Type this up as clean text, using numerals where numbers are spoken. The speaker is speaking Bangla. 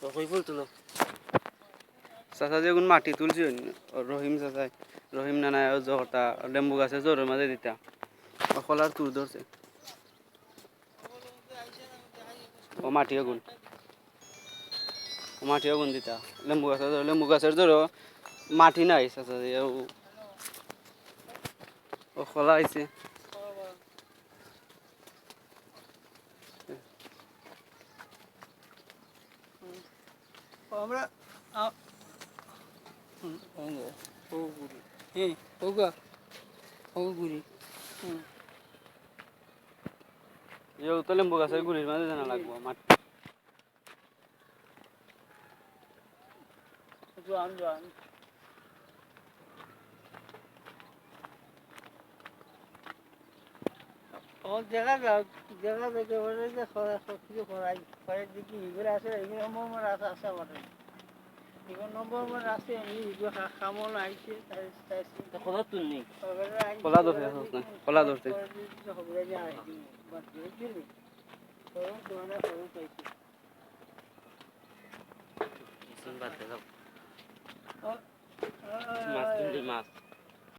কই ফুল তুলো চাচা যেগুন মাটি তুলছি রহিম চাচাই রহিম নানায় জহরটা লেম্বু গাছে জোরের মাঝে দিতা কলার তুর ধরছে ও মাটিও গুণ দিতা লেম্বু গাছের জোর মাটি নাই চাচা ও খোলা আইছে আমরা তো লেম্বু গাছের গুড়ির মাঝে জানা লাগবো মাটি জোয়ান জোয়ান দেখা যাক একেবারে যে কিছু করাই দেখি এগুলো আছে এগুলো নম্বর আছে আছে আমার এগুলো নম্বর আছে এগুলো কামল আইছে কথা তুলনি কলা ধরছে কলা ধরছে মাছ